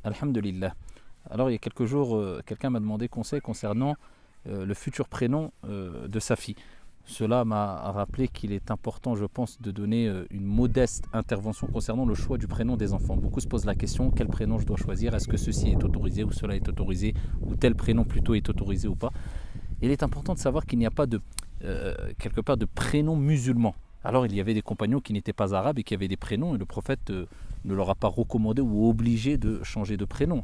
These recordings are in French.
Alhamdulillah. Alors il y a quelques jours, quelqu'un m'a demandé conseil concernant le futur prénom de sa fille. Cela m'a rappelé qu'il est important, je pense, de donner une modeste intervention concernant le choix du prénom des enfants. Beaucoup se posent la question, quel prénom je dois choisir? Est-ce que ceci est autorisé ou cela est autorisé? Ou tel prénom plutôt est autorisé ou pas? Il est important de savoir qu'il n'y a pas de, quelque part, de prénom musulman. Alors il y avait des compagnons qui n'étaient pas arabes et qui avaient des prénoms et le prophète ne leur a pas recommandé ou obligé de changer de prénom.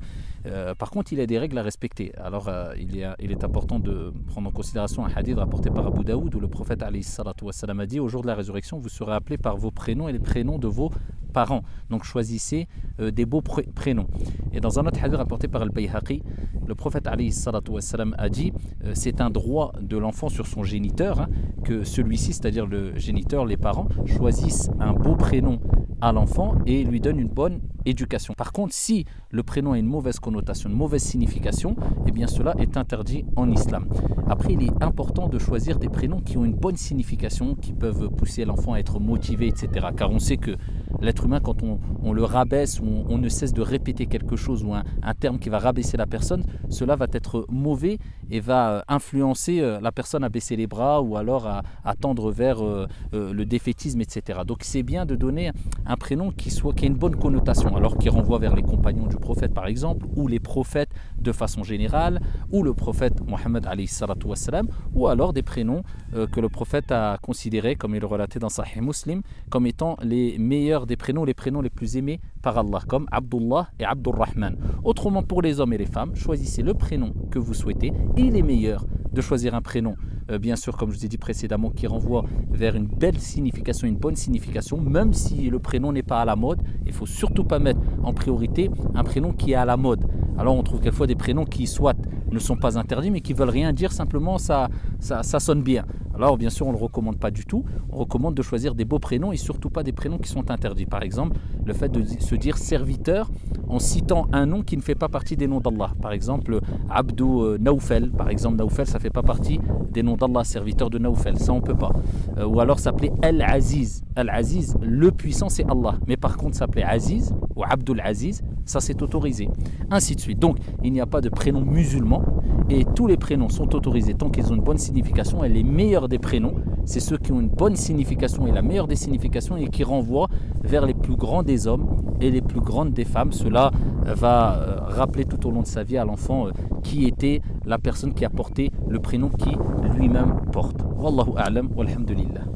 Par contre, il y a des règles à respecter. Alors il est important de prendre en considération un hadith rapporté par Abu Daoud où le prophète alayhi salatu wassalam a dit: au jour de la résurrection, vous serez appelés par vos prénoms et les prénoms de vos parents. Donc choisissez des beaux prénoms. Et dans un autre hadith rapporté par Al-Bayhaqi, le prophète alayhi salatu wassalam a dit c'est un droit de l'enfant sur son géniteur que celui-ci, c'est-à-dire le géniteur, les parents, choisissent un beau prénom à l'enfant et lui donnent une bonne éducation. Par contre, si le prénom a une mauvaise connotation, une mauvaise signification, eh bien cela est interdit en islam. Après, il est important de choisir des prénoms qui ont une bonne signification, qui peuvent pousser l'enfant à être motivé, etc. Car on sait que l'être humain, quand on le rabaisse, ou on ne cesse de répéter quelque chose ou un terme qui va rabaisser la personne, cela va être mauvais et va influencer la personne à baisser les bras ou alors à tendre vers le défaitisme, etc. Donc c'est bien de donner un prénom qui ait une bonne connotation, alors qui renvoie vers les compagnons du prophète par exemple, ou les prophètes de façon générale, ou le prophète Mohammed alayhi salatu wassalam, ou alors des prénoms que le prophète a considérés, comme il le relatait dans Sahih Muslim, comme étant les meilleurs des prénoms, les prénoms les plus aimés par Allah, comme Abdullah et Abdurrahman. Autrement, pour les hommes et les femmes, choisissez le prénom que vous souhaitez. Il est meilleur de choisir un prénom, bien sûr, comme je vous ai dit précédemment, qui renvoie vers une belle signification, une bonne signification, même si le prénom n'est pas à la mode. Il ne faut surtout pas mettre en priorité un prénom qui est à la mode. Alors on trouve quelquefois des prénoms qui soit ne sont pas interdits, mais qui veulent rien dire, simplement ça sonne bien. Alors bien sûr on ne le recommande pas du tout. On recommande de choisir des beaux prénoms et surtout pas des prénoms qui sont interdits. Par exemple, le fait de se dire serviteur en citant un nom qui ne fait pas partie des noms d'Allah. Par exemple, Abdou Naoufel, par exemple, Naoufel ça fait pas partie des noms d'Allah, serviteur de Naoufel, ça on peut pas. Ou alors s'appeler Al-Aziz. Al-Aziz, le puissant c'est Allah. Mais par contre s'appeler Aziz ou Abdul Aziz, ça c'est autorisé. Ainsi de suite. Donc il n'y a pas de prénom musulman et tous les prénoms sont autorisés tant qu'ils ont une bonne signification. Et les meilleurs des prénoms, c'est ceux qui ont une bonne signification et la meilleure des significations et qui renvoient vers les plus grands des hommes et les plus grandes des femmes. Cela va rappeler tout au long de sa vie à l'enfant qui était la personne qui a porté le prénom qui lui-même porte. Wallahu a'lam, walhamdulillah.